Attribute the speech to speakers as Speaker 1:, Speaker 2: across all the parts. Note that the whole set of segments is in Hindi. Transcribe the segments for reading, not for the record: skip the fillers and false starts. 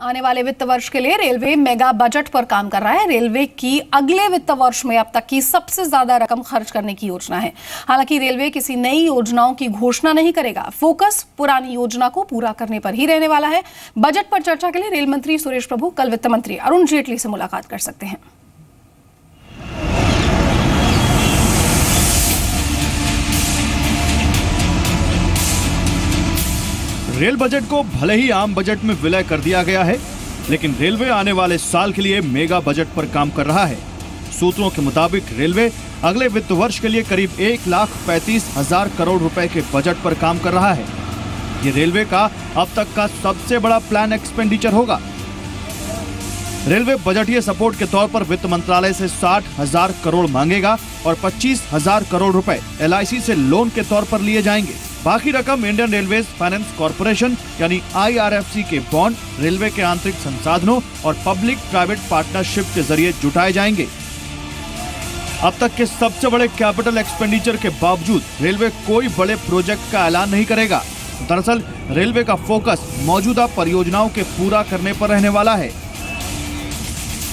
Speaker 1: आने वाले वित्त वर्ष के लिए रेलवे मेगा बजट पर काम कर रहा है। रेलवे की अगले वित्त वर्ष में अब तक की सबसे ज्यादा रकम खर्च करने की योजना है। हालांकि रेलवे किसी नई योजनाओं की घोषणा नहीं करेगा। फोकस पुरानी योजना को पूरा करने पर ही रहने वाला है। बजट पर चर्चा के लिए रेल मंत्री सुरेश प्रभु कल वित्त मंत्री अरुण जेटली से मुलाकात कर सकते हैं।
Speaker 2: रेल बजट को भले ही आम बजट में विलय कर दिया गया है, लेकिन रेलवे आने वाले साल के लिए मेगा बजट पर काम कर रहा है। सूत्रों के मुताबिक रेलवे अगले वित्त वर्ष के लिए करीब 1,35,000 करोड़ रुपए के बजट पर काम कर रहा है। ये रेलवे का अब तक का सबसे बड़ा प्लान एक्सपेंडिचर होगा। रेलवे बजटीय सपोर्ट के तौर पर वित्त मंत्रालय से 60,000 करोड़ मांगेगा और 25,000 करोड़ रुपए LIC से लोन के तौर पर लिए जाएंगे। बाकी रकम इंडियन रेलवेज फाइनेंस कॉर्पोरेशन यानी IRFC के बॉन्ड, रेलवे के आंतरिक संसाधनों और पब्लिक प्राइवेट पार्टनरशिप के जरिए जुटाए जाएंगे। अब तक के सबसे बड़े कैपिटल एक्सपेंडिचर के बावजूद रेलवे कोई बड़े प्रोजेक्ट का ऐलान नहीं करेगा। दरअसल रेलवे का फोकस मौजूदा परियोजनाओं के पूरा करने पर रहने वाला है।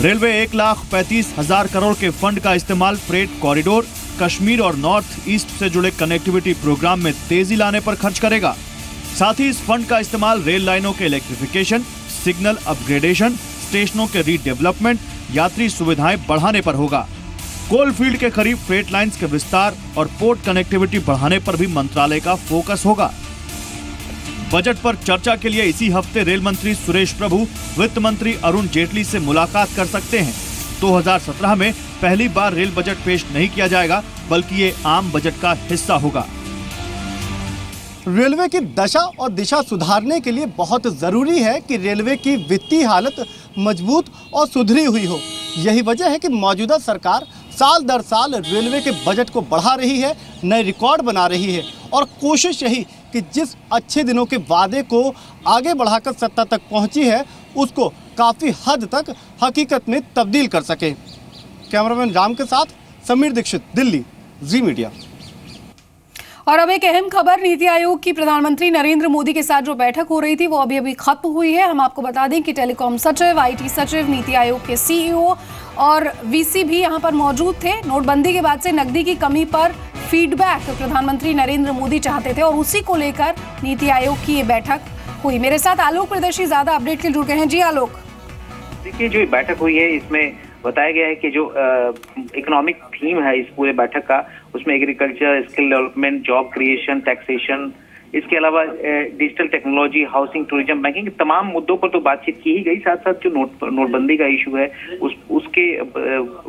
Speaker 2: रेलवे 1,35,000 करोड़ के फंड का इस्तेमाल फ्रेट कॉरिडोर, कश्मीर और नॉर्थ ईस्ट से जुड़े कनेक्टिविटी प्रोग्राम में तेजी लाने पर खर्च करेगा। साथ ही इस फंड का इस्तेमाल रेल लाइनों के इलेक्ट्रिफिकेशन, सिग्नल अपग्रेडेशन, स्टेशनों के रीडेवलपमेंट, यात्री सुविधाएं बढ़ाने पर होगा। कोल फील्ड के करीब फ्रेट लाइंस के विस्तार और पोर्ट कनेक्टिविटी बढ़ाने पर भी मंत्रालय का फोकस होगा। बजट पर चर्चा के लिए इसी हफ्ते रेल मंत्री सुरेश प्रभु वित्त मंत्री अरुण जेटली से मुलाकात कर सकते हैं। 2017 में पहली बार रेल बजट पेश नहीं किया जाएगा, बल्कि ये आम बजट का हिस्सा होगा।
Speaker 3: रेलवे की दशा और दिशा सुधारने के लिए बहुत जरूरी है कि रेलवे की वित्तीय हालत मजबूत और सुधरी हुई हो। यही वजह है कि मौजूदा सरकार साल दर साल रेलवे के बजट को बढ़ा रही है, नए रिकॉर्ड बना रही है और कोशिश यही कि जिस अच्छे दिनों के वादे को आगे बढ़ाकर सत्ता तक पहुंची है, उसको काफ़ी हद तक हकीकत में तब्दील कर सके। कैमरामैन राम के साथ समीर दीक्षित, दिल्ली, जी मीडिया।
Speaker 1: और अब एक अहम खबर, नीति आयोग की प्रधानमंत्री नरेंद्र मोदी के साथ जो बैठक हो रही थी वो अभी खत्म हुई है। हम आपको बता दें कि टेलीकॉम सचिव, IT सचिव, नीति आयोग के CEO और VC भी यहां पर मौजूद थे। नोटबंदी के बाद से नकदी की कमी पर फीडबैक प्रधानमंत्री नरेंद्र मोदी चाहते थे और उसी को लेकर नीति आयोग की ये बैठक हुई। मेरे साथ आलोक प्रदर्शी ज्यादा अपडेट के लिए जुड़ गए हैं। जी आलोक।
Speaker 4: देखिए, जो बैठक हुई है इसमें बताया गया है कि जो इकोनॉमिक थीम है इस पूरे बैठक का, उसमें agriculture, skill development, job creation, taxation, इसके अलावा digital technology, housing, tourism, banking, तमाम मुद्दों पर तो बातचीत की ही गई। साथ साथ जो नोटबंदी का इशू है उसके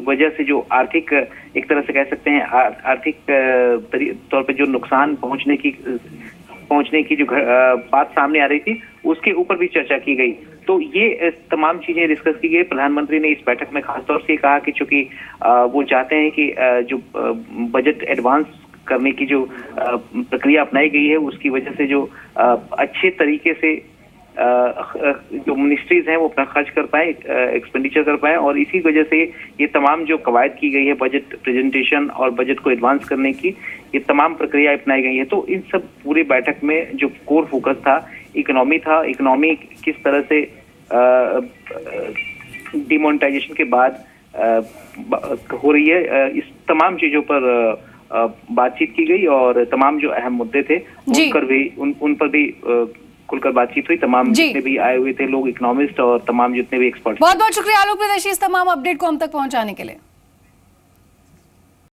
Speaker 4: वजह से जो आर्थिक, एक तरह से कह सकते हैं आर्थिक तौर पर जो नुकसान पहुंचने की जो बात सामने आ रही थी, उसके ऊपर भी चर्चा की गई। तो ये तमाम चीजें डिस्कस की गई। प्रधानमंत्री ने इस बैठक में खासतौर से कहा कि चूंकि वो चाहते हैं कि जो बजट एडवांस करने की जो प्रक्रिया अपनाई गई है, उसकी वजह से जो अच्छे तरीके से जो मिनिस्ट्रीज हैं वो अपना खर्च कर पाए, एक्सपेंडिचर कर पाए, और इसी वजह से ये तमाम जो कवायद की गई है बजट प्रेजेंटेशन और बजट को एडवांस करने की, ये तमाम प्रक्रिया अपनाई गई है। तो इन सब पूरे बैठक में जो कोर फोकस था, इकोनॉमी था। इकोनॉमी किस तरह से डिमोनेटाइजेशन के बाद हो रही है, इस तमाम चीजों पर बातचीत की गई और तमाम जो अहम मुद्दे थे उन पर भी खुलकर बातचीत हुई। तमाम जितने भी आए हुए थे लोग, इकोनॉमिस्ट और तमाम जितने भी एक्सपर्ट।
Speaker 1: बहुत बहुत शुक्रिया आलोक प्रदर्शी इस तमाम अपडेट को हम तक पहुंचाने के लिए।